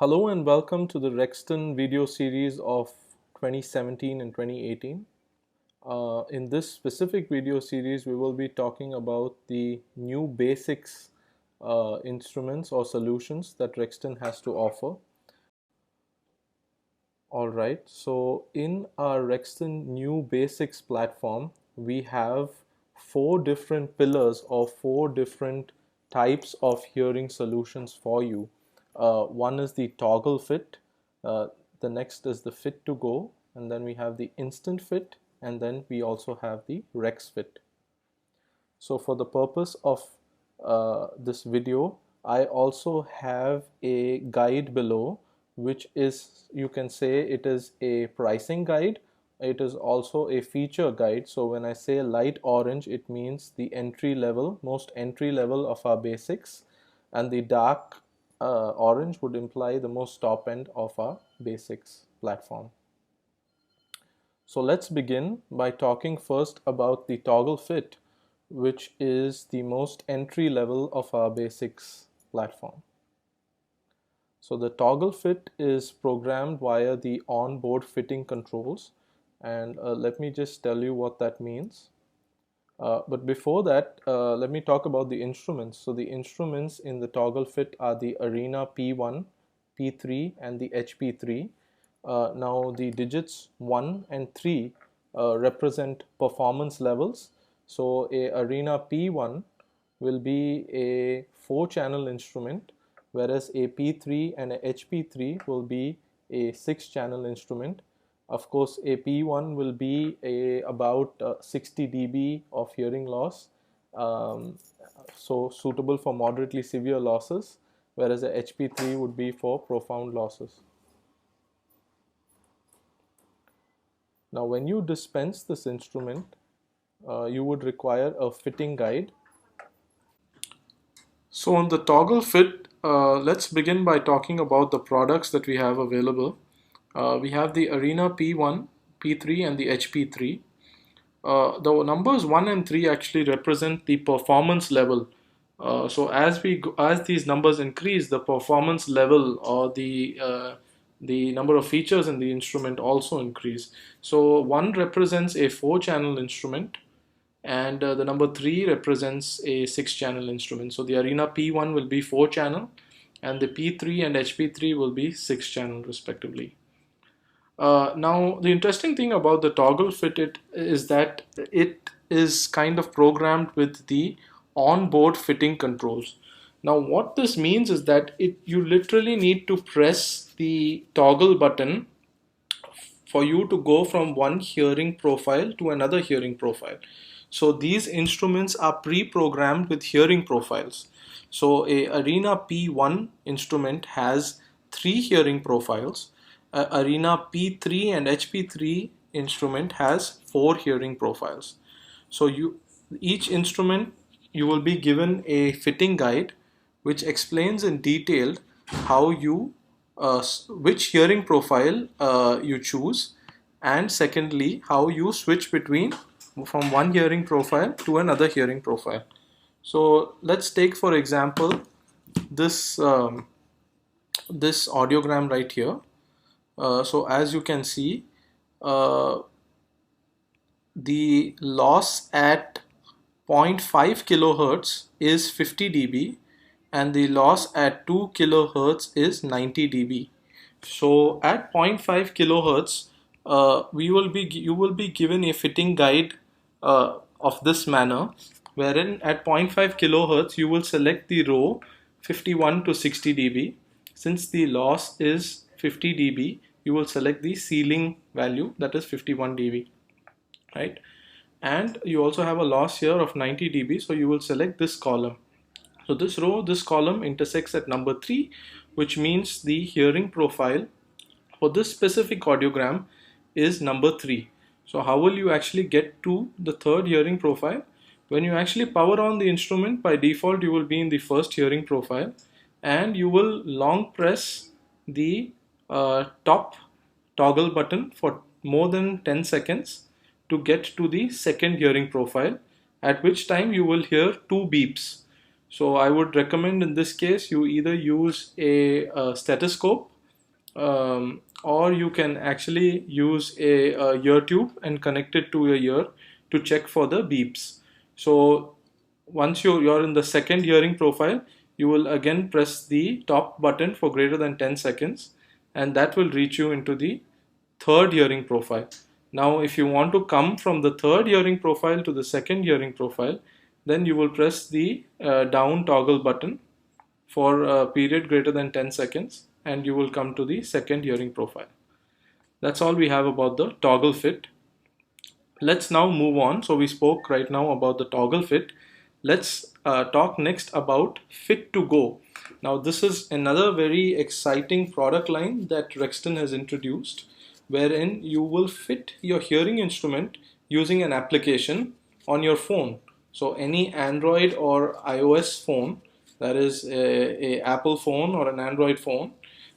Hello and welcome to the Rexton video series of 2017 and 2018. In this specific video series, we will be talking about the new basics instruments or solutions that Rexton has to offer. Alright, so in our Rexton new basics platform, we have four different pillars or four different types of hearing solutions for you. One is the toggle fit, the next is the fit to go, and then we have the instant fit, and then we also have the Rex fit. So for the purpose of this video, I also have a guide below, which is, you can say it is a pricing guide. It is also a feature guide. So when I say light orange, it means the entry level, most entry level of our basics, and the dark orange would imply the most top end of our basics platform. So let's begin by talking first about the toggle fit, which is the most entry level of our basics platform. So the toggle fit is programmed via the onboard fitting controls, and let me just tell you what that means. But before that, let me talk about the instruments. So the instruments in the toggle fit are the Arena P1, P3 and the HP3. Now the digits 1 and 3 represent performance levels. So a Arena P1 will be a 4-channel instrument, whereas a P3 and a HP3 will be a 6-channel instrument. Of course, a P1 will be about 60 dB of hearing loss, so suitable for moderately severe losses, whereas a HP3 would be for profound losses. Now, when you dispense this instrument, you would require a fitting guide. So on the toggle fit, let's begin by talking about the products that we have available. We have the Arena P1, P3 and the HP3. The numbers 1 and 3 actually represent the performance level. So as these numbers increase, the performance level or the number of features in the instrument also increase. So 1 represents a 4-channel instrument, and the number 3 represents a 6-channel instrument. So the Arena P1 will be 4-channel, and the P3 and HP3 will be 6-channel respectively. Now, the interesting thing about the toggle fit is that it is kind of programmed with the onboard fitting controls. Now, what this means is that you literally need to press the toggle button for you to go from one hearing profile to another hearing profile. So these instruments are pre-programmed with hearing profiles. So a Arena P1 instrument has 3 hearing profiles. Arena P3 and HP3 instrument has 4 hearing profiles. So each instrument you will be given a fitting guide which explains in detail how which hearing profile you choose, and secondly how you switch between from one hearing profile to another hearing profile. So let's take for example this this audiogram right here. So as you can see, the loss at 0.5 kilohertz is 50 dB and the loss at 2 kilohertz is 90 dB. So at 0.5 kilohertz, you will be given a fitting guide of this manner, wherein at 0.5 kilohertz you will select the row 51 to 60 dB. Since the loss is 50 dB, you will select the ceiling value, that is 51 dB, right? And you also have a loss here of 90 dB, so you will select this column. So this column intersects at number 3, which means the hearing profile for this specific audiogram is number 3. So how will you actually get to the third hearing profile? When you actually power on the instrument, by default you will be in the first hearing profile, and you will long press the top toggle button for more than 10 seconds to get to the second hearing profile, at which time you will hear 2 beeps. So I would recommend in this case you either use a stethoscope, or you can actually use a ear tube and connect it to your ear to check for the beeps. So once you're in the second hearing profile, you will again press the top button for greater than 10 seconds, and that will reach you into the third hearing profile. Now, if you want to come from the third hearing profile to the second hearing profile, then you will press the down toggle button for a period greater than 10 seconds, and you will come to the second hearing profile. That's all we have about the toggle fit. Let's now move on. So we spoke right now about the toggle fit. Let's talk next about fit to go. Now this is another very exciting product line that Rexton has introduced, wherein you will fit your hearing instrument using an application on your phone. So any Android or iOS phone, that is a Apple phone or an Android phone,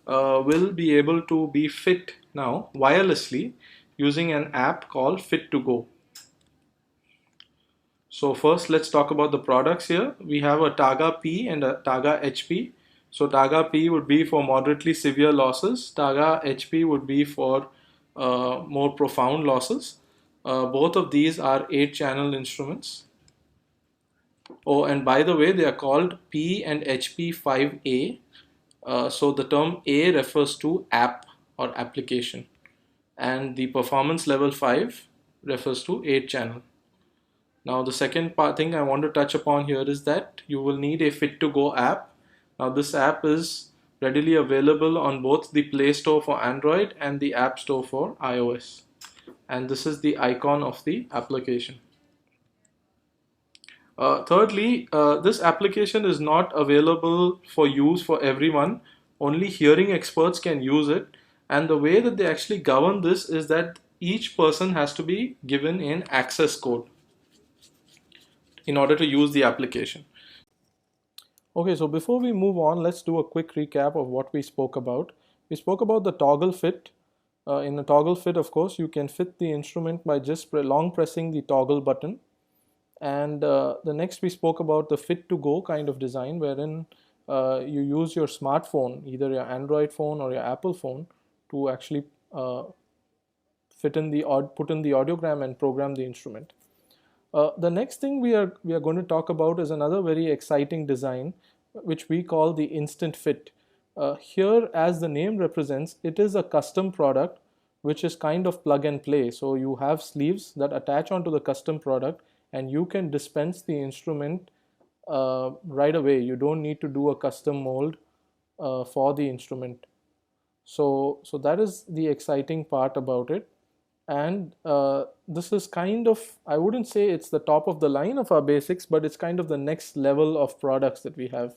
will be able to be fit now wirelessly using an app called Fit to Go. So first let's talk about the products here. We have a Targa P and a Targa HP. So Targa P would be for moderately severe losses. Targa HP would be for more profound losses. Both of these are 8-channel instruments. Oh, and by the way, they are called P and HP5A. So the term A refers to app or application, and the performance level 5 refers to 8-channel. Now the second thing I want to touch upon here is that you will need a Fit to Go app. Now this app is readily available on both the Play Store for Android and the App Store for iOS. And this is the icon of the application. Thirdly, this application is not available for use for everyone. Only hearing experts can use it. And the way that they actually govern this is that each person has to be given an access code in order to use the application. Okay, so before we move on, let's do a quick recap of what we spoke about. We spoke about the toggle fit. In a toggle fit, of course, you can fit the instrument by just long pressing the toggle button. And the next we spoke about the fit to go kind of design, wherein you use your smartphone, either your Android phone or your Apple phone, to actually put in the audiogram and program the instrument. The next thing we are going to talk about is another very exciting design, which we call the instant fit. Here, as the name represents, it is a custom product which is kind of plug and play. So you have sleeves that attach onto the custom product, and you can dispense the instrument right away. You don't need to do a custom mold for the instrument. So that is the exciting part about it. And this is kind of, I wouldn't say it's the top of the line of our basics, but it's kind of the next level of products that we have.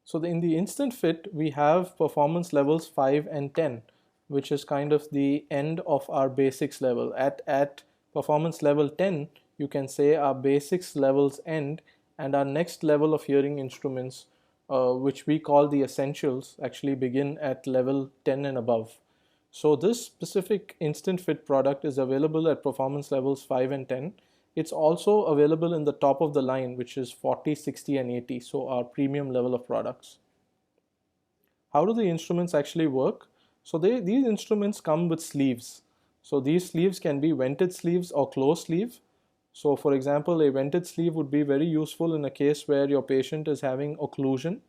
So in the instant fit, we have performance levels 5 and 10, which is kind of the end of our basics level. At performance level 10, you can say our basics levels end, and our next level of hearing instruments, which we call the essentials, actually begin at level 10 and above. So this specific instant fit product is available at performance levels 5 and 10. It's also available in the top of the line, which is 40, 60, and 80, so our premium level of products. How do the instruments actually work? So these instruments come with sleeves. So these sleeves can be vented sleeves or closed sleeve. So for example, a vented sleeve would be very useful in a case where your patient is having occlusion,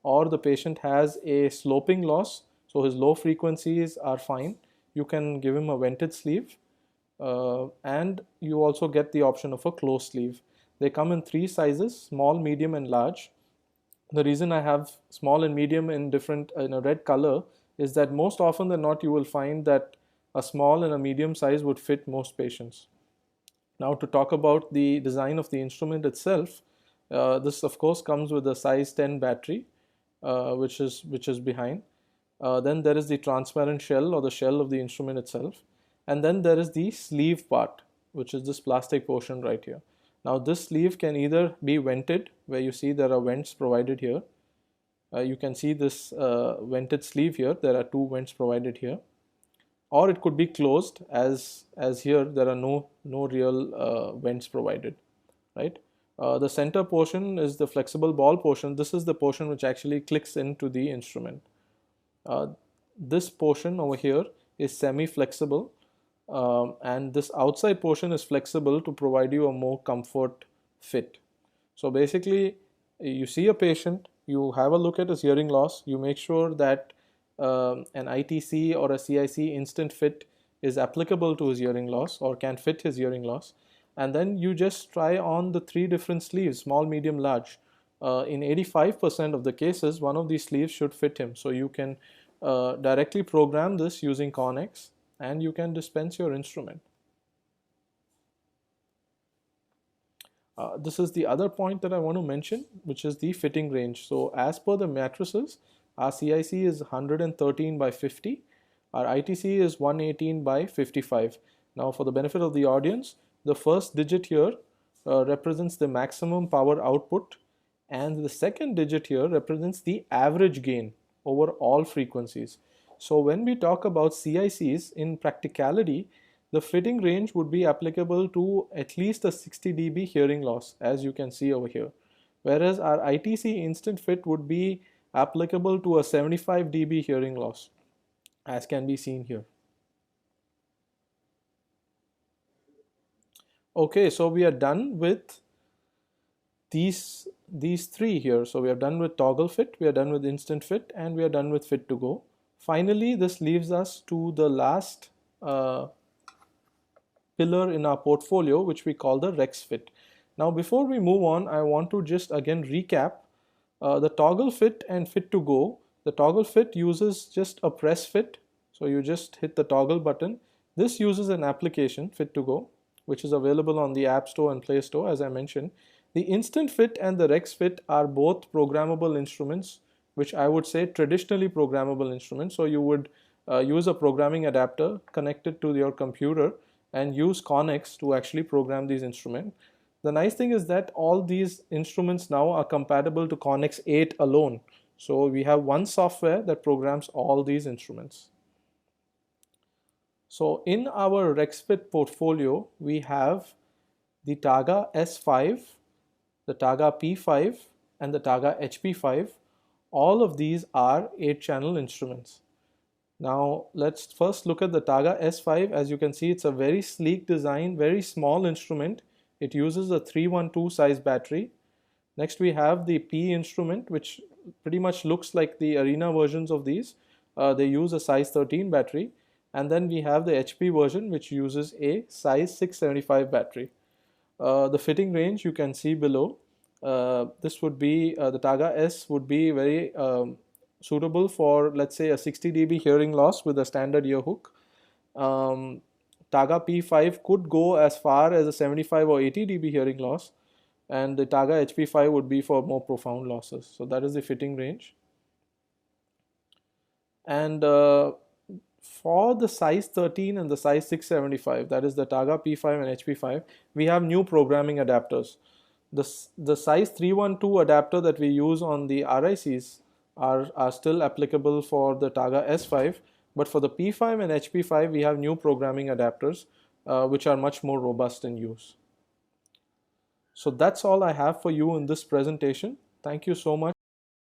or the patient has a sloping loss, so his low frequencies are fine. You can give him a vented sleeve, and you also get the option of a closed sleeve. They come in 3 sizes: small, medium, and large. The reason I have small and medium in a red color is that most often than not you will find that a small and a medium size would fit most patients. Now, to talk about the design of the instrument itself, this of course comes with a size 10 battery, which is behind. Then there is the transparent shell, or the shell of the instrument itself, and then there is the sleeve part, which is this plastic portion right here. Now this sleeve can either be vented, where you see there are vents provided here. You can see this vented sleeve here. There are 2 vents provided here. or it could be closed, as here there are no real vents provided, right? The center portion is the flexible ball portion. This is the portion which actually clicks into the instrument. Uh, this portion over here is semi-flexible, and this outside portion is flexible to provide you a more comfort fit. So basically, you see a patient, you have a look at his hearing loss, you make sure that an ITC or a CIC instant fit is applicable to his hearing loss or can fit his hearing loss, and then you just try on the three different sleeves, small, medium, large. In 85% of the cases, one of these sleeves should fit him. So you can directly program this using Connex, and you can dispense your instrument. This is the other point that I want to mention, which is the fitting range. So as per the matrices, our CIC is 113 by 50, our ITC is 118 by 55. Now for the benefit of the audience, the first digit here represents the maximum power output, and the second digit here represents the average gain over all frequencies. So when we talk about CICs, in practicality, the fitting range would be applicable to at least a 60 dB hearing loss, as you can see over here. Whereas our ITC instant fit would be applicable to a 75 dB hearing loss, as can be seen here. Okay, so we are done with these three here. So we are done with toggle fit, we are done with instant fit, and we are done with fit to go. Finally, this leaves us to the last pillar in our portfolio, which we call the Rex fit. Now before we move on, I want to just again recap the toggle fit and fit to go. The toggle fit uses just a press fit, so you just hit the toggle button. This uses an application, fit to go, which is available on the App Store and Play Store, as I mentioned. The instant fit and the Rex fit are both programmable instruments, which I would say traditionally programmable instruments. So you would use a programming adapter connected to your computer and use Connex to actually program these instruments. The nice thing is that all these instruments now are compatible to Connex 8 alone. So we have one software that programs all these instruments. So in our RexFit portfolio, we have the Targa S5, the Targa P5, and the Targa HP5. All of these are 8-channel instruments. Now let's first look at the Targa S5. As you can see, it's a very sleek design, very small instrument. It uses a 312 size battery. Next we have the P instrument, which pretty much looks like the Arena versions of these. They use a size 13 battery. And then we have the HP version, which uses a size 675 battery. The fitting range you can see below. This would be, the Targa S would be very suitable for, let's say, a 60 dB hearing loss with a standard ear hook. Targa P5 could go as far as a 75 or 80 dB hearing loss, and the Targa HP5 would be for more profound losses. So that is the fitting range. And for the size 13 and the size 675, that is the Targa P5 and HP5, we have new programming adapters. The size 312 adapter that we use on the RICs are still applicable for the Targa S5, but for the P5 and HP5 we have new programming adapters which are much more robust in use. So that's all I have for you in this presentation. Thank you so much